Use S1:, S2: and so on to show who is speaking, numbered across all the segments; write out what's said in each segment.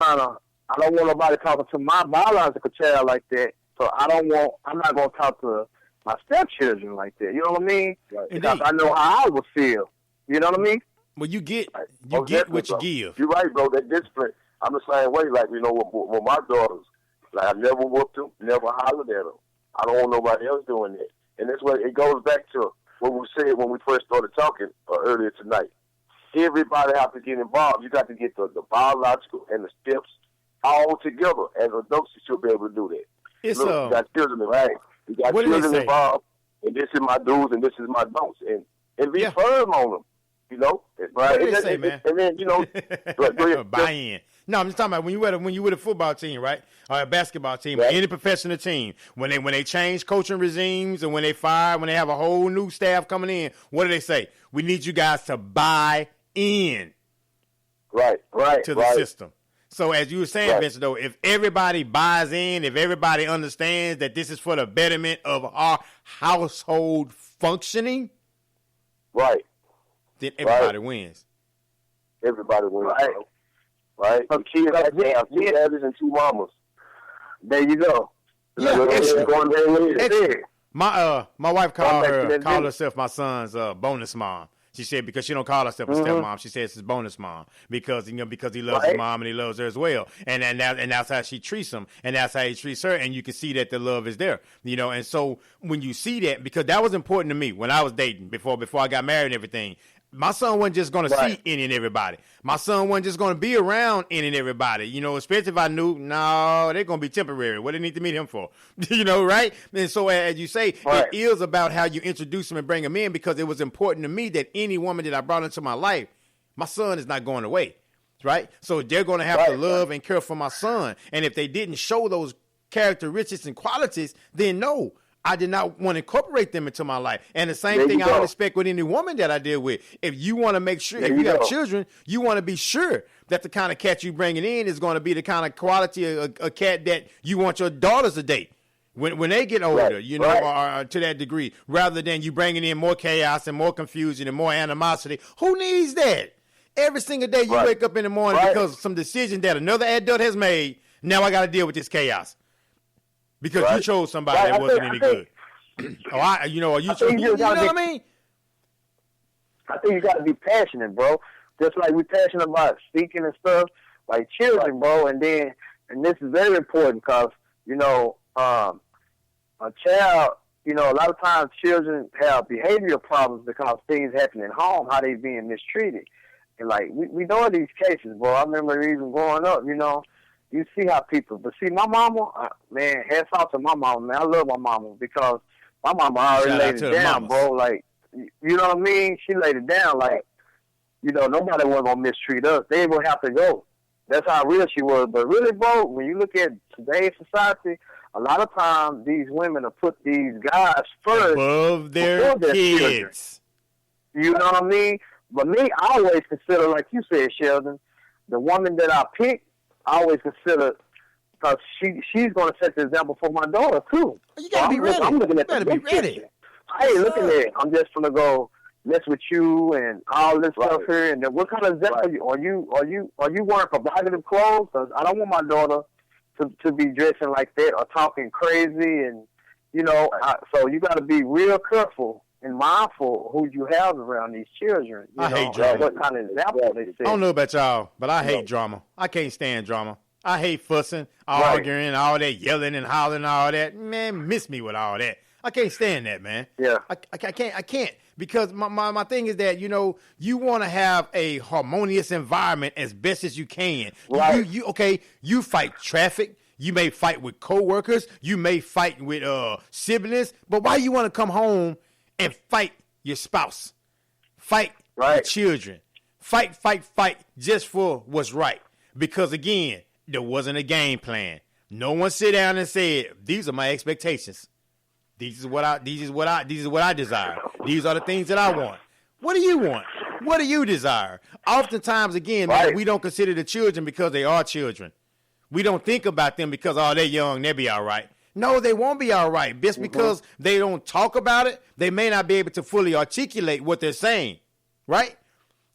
S1: I don't want nobody talking to my biological child like that. So I'm not gonna talk to my stepchildren like that. You know what I mean?
S2: Right.
S1: Because I know how I would feel. You know what I mean?
S2: Well, you get
S3: Exactly,
S2: what you
S3: bro.
S2: give.
S3: You're right, bro. That discipline. I'm the same way. Like, with my daughters, like, I never whooped them, never hollered at them. I don't want nobody else doing that. And that's what it goes back to what we said when we first started talking earlier tonight. Everybody has to get involved. You got to get the biological and the steps all together. As adults, you should be able to do that.
S2: It's
S3: Look, you got children involved. You got
S2: what do they
S3: children
S2: say?
S3: involved, and this is my do's and this is my don'ts. And be firm on them. You know,
S2: What do they say, man?
S3: And then,
S2: buy in. No, I'm just talking about when you with a football team, right, or a basketball team, or any professional team. When they change coaching regimes and when they fire, when they have a whole new staff coming in, what do they say? We need you guys to buy in,
S3: right,
S2: to the system. So as you were saying, Vincent, though, if everybody buys in, if everybody understands that this is for the betterment of our household functioning,
S3: right,
S2: then everybody wins.
S3: Everybody wins, right? The kids have 2 daddies and 2 mamas.
S1: There you go.
S2: Yeah,
S3: extra.
S2: My wife called herself my son's bonus mom. She said because she don't call herself a stepmom, she says it's bonus mom because he loves his mom and he loves her as well, and that's how she treats him, and that's how he treats her, and you can see that the love is there, And so when you see that, because that was important to me when I was dating before I got married and everything. My son wasn't just going to see any and everybody. My son wasn't just going to be around any and everybody, especially if I knew, no, they're going to be temporary. What do they need to meet him for? Right? And so as you say, it is about how you introduce him and bring him in, because it was important to me that any woman that I brought into my life, my son is not going away, right? So they're going to have to love and care for my son. And if they didn't show those characteristics and qualities, then no, I did not want to incorporate them into my life. And the same thing I would expect with any woman that I deal with. If you want to make sure, if you have children, you want to be sure that the kind of cat you bringing in is going to be the kind of quality of a cat that you want your daughters to date when they get older, or to that degree, rather than you bringing in more chaos and more confusion and more animosity. Who needs that? Every single day you wake up in the morning because of some decision that another adult has made. Now I got to deal with this chaos. Because you chose somebody that wasn't any good. You know what I mean?
S1: I think you got to be passionate, bro. Just like we're passionate about speaking and stuff, like children, bro. And this is very important because, a child, a lot of times children have behavioral problems because things happen at home, how they being mistreated. And, like, we know these cases, bro. I remember even growing up, you see how people, but see, my mama, man, hats off to my mama, man. I love my mama because my mama already laid it down, bro. Like, you know what I mean? She laid it down, like, nobody was going to mistreat us. They will have to go. That's how real she was. But really, bro, when you look at today's society, a lot of times these women will put these guys first
S2: above their kids.
S1: You know what I mean? But me, I always consider, like you said, Sheldon, the woman that I pick, I always consider, because she's going to set the example for my daughter, too.
S2: You got to be ready.
S1: I'm looking at
S2: the big picture.
S1: I ain't looking at it. I'm just going to go mess with you and all this stuff here. And then what kind of example are you wearing provocative clothes? Because I don't want my daughter to be dressing like that or talking crazy. And, so you got to be real careful and mindful who you have around these children.
S2: I hate drama.
S1: What kind of example they set.
S2: I don't know about y'all, but I hate drama. I can't stand drama. I hate fussing, arguing, all that yelling and hollering, all that. Man, miss me with all that. I can't stand that, man.
S1: Yeah.
S2: I can't. Because my thing is that, you want to have a harmonious environment as best as you can.
S1: Right.
S2: You fight traffic. You may fight with coworkers. You may fight with siblings. But why you want to come home and fight your spouse? Fight your children. Fight just for what's right. Because, again, there wasn't a game plan. No one sit down and said, these are my expectations. These is what I desire. These are the things that I want. What do you want? What do you desire? Oftentimes, again, man, we don't consider the children because they are children. We don't think about them because, they're young, they'll be all right. No, they won't be all right. Just because they don't talk about it, they may not be able to fully articulate what they're saying, right?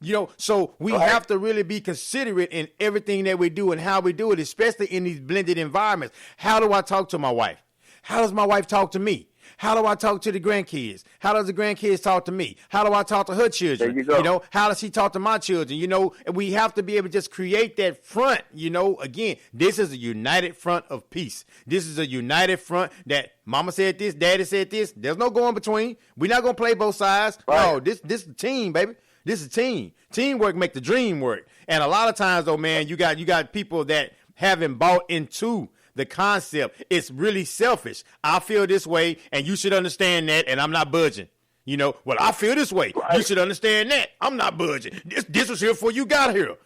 S2: You know, so we have to really be considerate in everything that we do and how we do it, especially in these blended environments. How do I talk to my wife? How does my wife talk to me? How do I talk to the grandkids? How does the grandkids talk to me? How do I talk to her children?
S1: There you go.
S2: You know, how does she talk to my children? You know, and we have to be able to just create that front. You know, again, this is a united front of peace. This is a united front that mama said this, daddy said this. There's no going between. We're not going to play both sides.
S1: Right.
S2: No, this is a team, baby. This is a team. Teamwork make the dream work. And a lot of times, though, man, you got people that haven't bought into the concept. It's really selfish. I feel this way, and you should understand that, and I'm not budging. You know, well, I feel this way. Right. You should understand that. I'm not budging. This was here before you got here.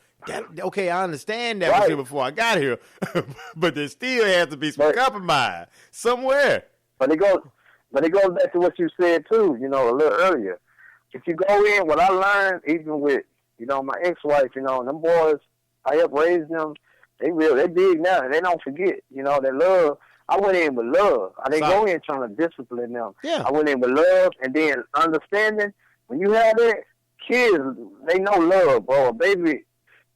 S2: Okay, I understand that was here before I got here, but there still has to be some compromise somewhere.
S1: But it goes back to what you said too. You know, a little earlier. If you go in, what I learned, even with, you know, my ex-wife, you know, and them boys, I helped raise them. They big now, and they don't forget, you know, that love. I went in with love. I didn't go in trying to discipline them.
S2: Yeah.
S1: I went in with love, and then understanding. When you have that, kids, they know love, bro. A baby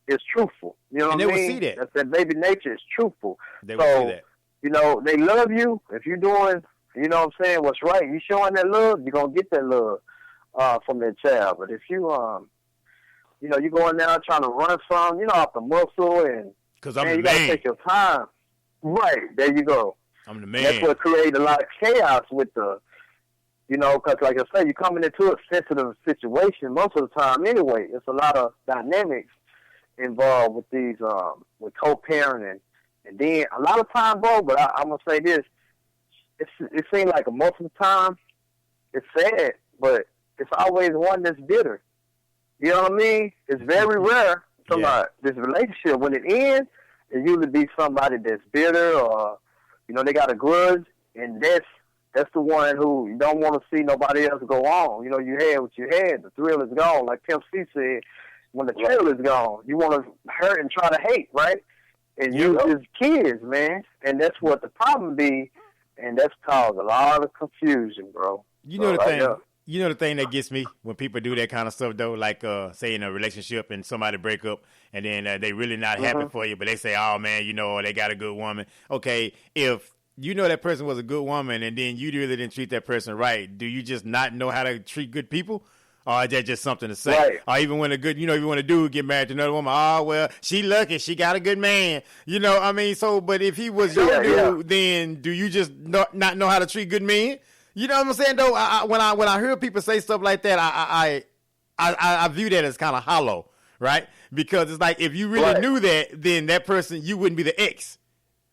S1: is truthful. You know what I mean?
S2: And they will see that.
S1: That's that baby nature is truthful.
S2: They will see that.
S1: You know, they love you. If you're doing, you know what I'm saying, what's right, you showing that love, you're going to get that love from that child. But if you, you know, you going down trying to run from, you know, off the muscle and,
S2: because I'm
S1: man,
S2: the
S1: you
S2: man.
S1: got to take your time. Right. There you go.
S2: I'm the man.
S1: That's what created a lot of chaos with the, you know, because like I said, you're coming into a sensitive situation most of the time anyway. It's a lot of dynamics involved with these, with co-parenting. And then a lot of time, bro, but I'm going to say this, it seems like most of the time, it's sad, but it's always one that's bitter. You know what I mean? It's very rare. This relationship, when it ends, it usually be somebody that's bitter or, you know, they got a grudge, and that's the one who you don't want to see nobody else go on. You know, you had what you had. The thrill is gone. Like Pimp C said, when the thrill is gone, you want to hurt and try to hate, right? And you as kids, man. And that's what the problem be, and that's caused a lot of confusion, bro.
S2: You know the thing. You know the thing that gets me when people do that kind of stuff, though, like say in a relationship and somebody break up and then they really not happy for you, but they say, oh, man, you know, they got a good woman. Okay, if you know that person was a good woman and then you really didn't treat that person right, do you just not know how to treat good people? Or is that just something to say?
S1: Right.
S2: Or even when even when a dude get married to another woman, oh, well, she lucky, she got a good man. You know, I mean, so, but if he was your dude, then do you just not know how to treat good men? You know what I'm saying, though? When I hear people say stuff like that, I view that as kind of hollow, right? Because it's like if you really knew that, then that person, you wouldn't be the ex,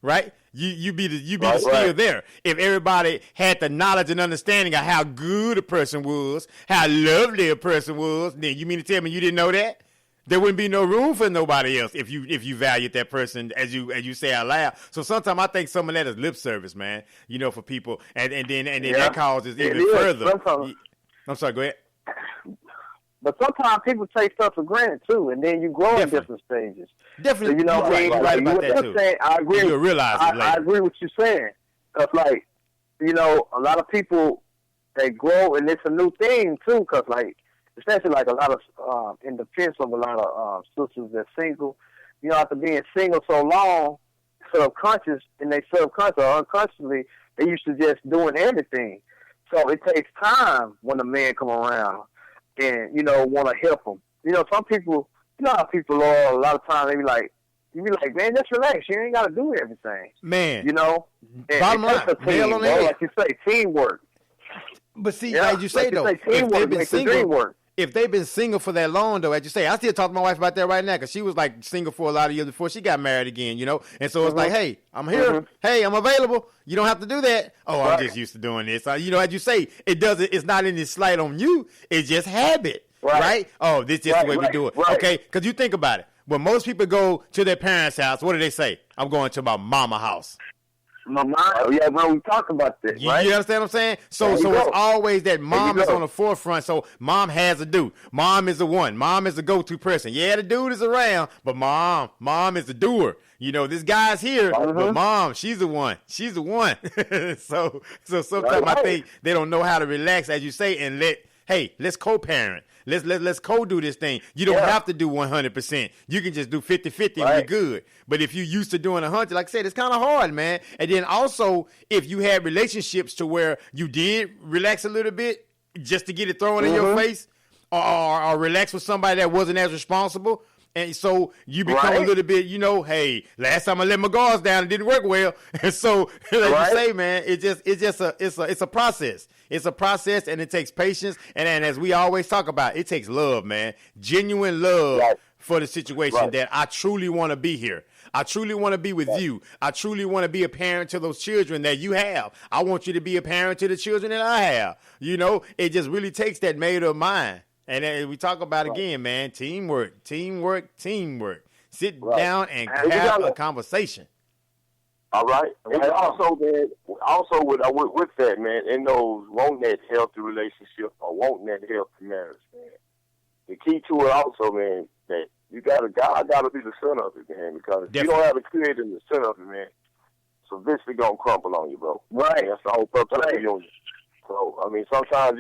S2: right? You be still there. If everybody had the knowledge and understanding of how good a person was, how lovely a person was, then you mean to tell me you didn't know that? There wouldn't be no room for nobody else if you valued that person as you say out loud. So sometimes I think some of that is lip service, man. You know, for people, and then that causes even further. I'm sorry. Go ahead.
S1: But sometimes people take stuff for granted too, and then you grow in different stages.
S2: Definitely,
S1: so, you know what I mean?
S2: Right about that too.
S1: Saying, I agree.
S2: You'll realize it later.
S1: I agree with you saying, because like, you know, a lot of people they grow, and it's a new thing too, because like. Especially like a lot of, in defense of a lot of sisters that's single, you know, after being single so long, subconscious or unconsciously, they used to just doing everything. So it takes time when a man come around and, you know, want to help them. You know, some people, you know how people are, a lot of times they be like, man, just relax. You ain't got to do everything.
S2: Man.
S1: You know? And
S2: bottom line, nail on the head.
S1: Like you say, teamwork.
S2: But see, as you say, though, if they've been single, if they've been single for that long, though, as you say, I still talk to my wife about that right now because she was like single for a lot of years before she got married again, you know? And so it's like, hey, I'm here. Hey, I'm available. You don't have to do that. Oh, I'm just used to doing this. You know, as you say, it's not any slight on you. It's just habit, right? Oh, this is the way we do it. Right. Okay, because you think about it. When most people go to their parents' house, what do they say? I'm going to my mama house.
S1: My mom, yeah, bro, we talk about this, right?
S2: You understand what I'm saying? So it's always that mom is on the forefront. So mom has a do. Mom is the one. Mom is the go-to person. Yeah, the dude is around, but mom is the doer. You know, this guy's here, but mom, she's the one. So sometimes I think they don't know how to relax, as you say, and let hey, let's co-parent. Let's co-do this thing. You don't have to do 100%. You can just do 50-50 and you're good. But if you're used to doing 100, like I said, it's kind of hard, man. And then also, if you had relationships to where you did relax a little bit just to get it thrown in your face, or relax with somebody that wasn't as responsible, and so you become a little bit, hey, last time I let my guards down, it didn't work well. And so, like you say, man, it's a process. It's a process, and it takes patience. And as we always talk about, it takes love, man, genuine love for the situation that I truly want to be here. I truly want to be with you. I truly want to be a parent to those children that you have. I want you to be a parent to the children that I have. It just really takes that mate of mine. And then we talk about again, man, teamwork. Sit down and have a conversation.
S3: All right. And also, man, with that, man, in those wanting that healthy relationship or wanting that healthy marriage, man, the key to it also, man, that God got to be the center of it, man, because if you don't have a creator in the center of it, man, it's eventually going to crumble on you, bro.
S1: Right.
S3: And that's the whole purpose of the union. So, I mean, sometimes,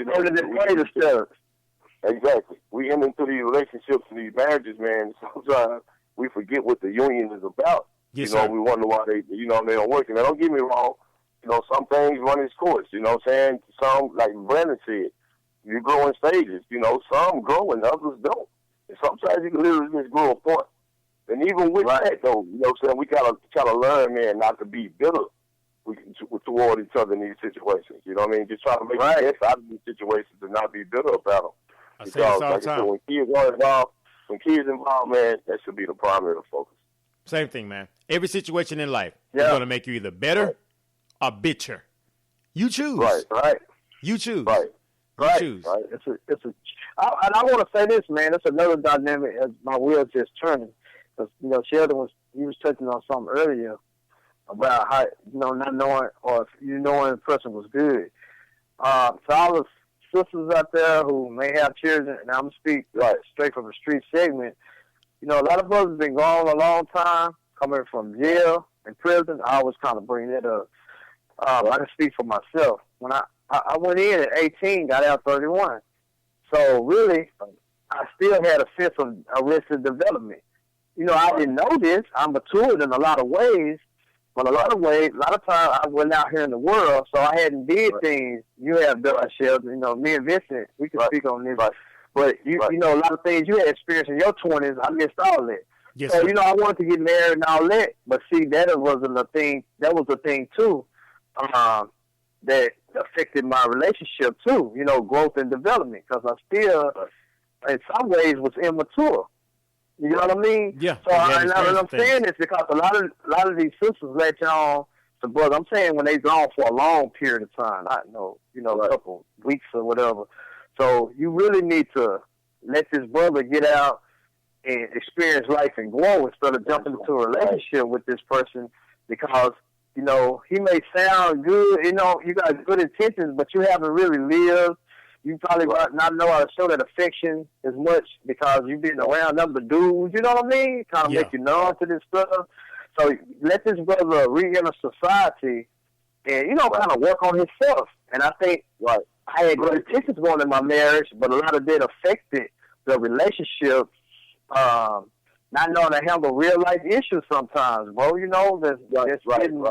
S3: Exactly. We enter into these relationships and these marriages, man. Sometimes we forget what the union is about.
S2: Yes,
S3: we wonder why they don't work. And don't get me wrong. Some things run its course. You know what I'm saying? Some, like Brandon said, you grow in stages. Some grow and others don't. And sometimes you can literally just grow apart. And even with that, though, we gotta try to learn, man, not to be bitter toward each other in these situations. You know what I mean? Just try to make the best out of these situations and not be bitter about them.
S2: I say this all the time.
S3: When kids involved, man, that should be the primary focus.
S2: Same thing, man. Every situation in life is going to make you either better or bitter. You choose.
S1: Right.
S2: You choose.
S1: Right.
S2: Choose.
S1: Right. And I want to say this, man. It's another dynamic as my wheels just turning. Because, Shelton was touching on something earlier about how, not knowing or if you knowing the person was good. So I was sisters out there who may have children, and I'm speak straight from the street segment. A lot of brothers been gone a long time, coming from jail and prison. I always kind of bring that up. I can speak for myself. When I went in at 18, got out 31. So really, I still had a sense of arrested development. I didn't know this. I'm matured in a lot of ways. But a lot of times I went out here in the world, so I hadn't did things you have done, Shelton. Me and Vincent, we can speak on this. But, a lot of things you had experienced in your 20s, I missed all that.
S2: Yes,
S1: so,
S2: sir.
S1: I wanted to get married and all that. But, see, that wasn't a thing. That was a thing, too, that affected my relationship, too, growth and development. Because I still, in some ways, was immature. You know what I mean?
S2: Yeah.
S1: So I'm saying this because a lot of these sisters let y'all to brother. I'm saying when they've gone for a long period of time, not a couple weeks or whatever. So you really need to let this brother get out and experience life and grow instead of jumping into a relationship with this person because he may sound good. You got good intentions, but you haven't really lived. You probably not know how to show that affection as much because you've been around other dudes, you know what I mean? Kind of make you numb to this stuff. So let this brother re-enter society and, kind of work on himself. And I think I had good intentions going in my marriage, but a lot of that affected the relationship, not knowing to handle real-life issues sometimes, bro. That's getting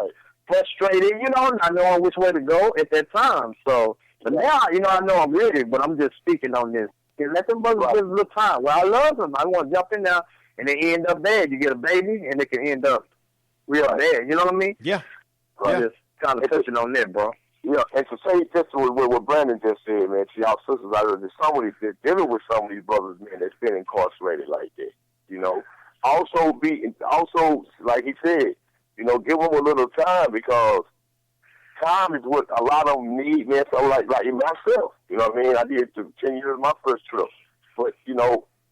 S1: frustrated, not knowing which way to go at that time. So... But now, I know I'm ready, but I'm just speaking on this. Let them brothers live a little time. Well, I love them. I want to jump in now, and they end up bad. You get a baby, and it can end up real bad. You know what I mean?
S2: Yeah.
S1: So I'm just kind of touching on that, bro.
S3: Yeah, and to say just what Brandon just said, man, to y'all sisters out there, there's somebody that's dealing with some of these brothers, man, that's been incarcerated like that. Also, like he said, give them a little time because time is what a lot of them need, man. So like in myself, you know what I mean? I did 10 years my first trip. But,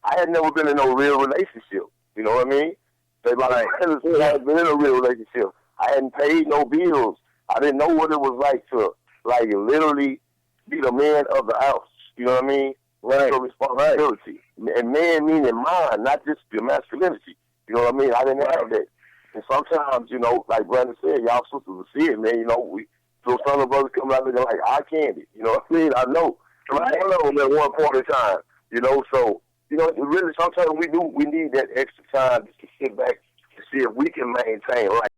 S3: I had never been in no real relationship. You know what I mean? I had been in a real relationship. I hadn't paid no bills. I didn't know what it was like to literally be the man of the house. You know what I mean? Right. So responsibility. Right. And man meaning mine, not just the masculinity. You know what I mean? I didn't have that. And sometimes, like Brandon said, y'all sisters will see it, man. So some of the brothers come out looking like eye candy. You know what I mean? I know. Right. One of them at one point in time. You know, so really sometimes we need that extra time just to sit back and see if we can maintain life.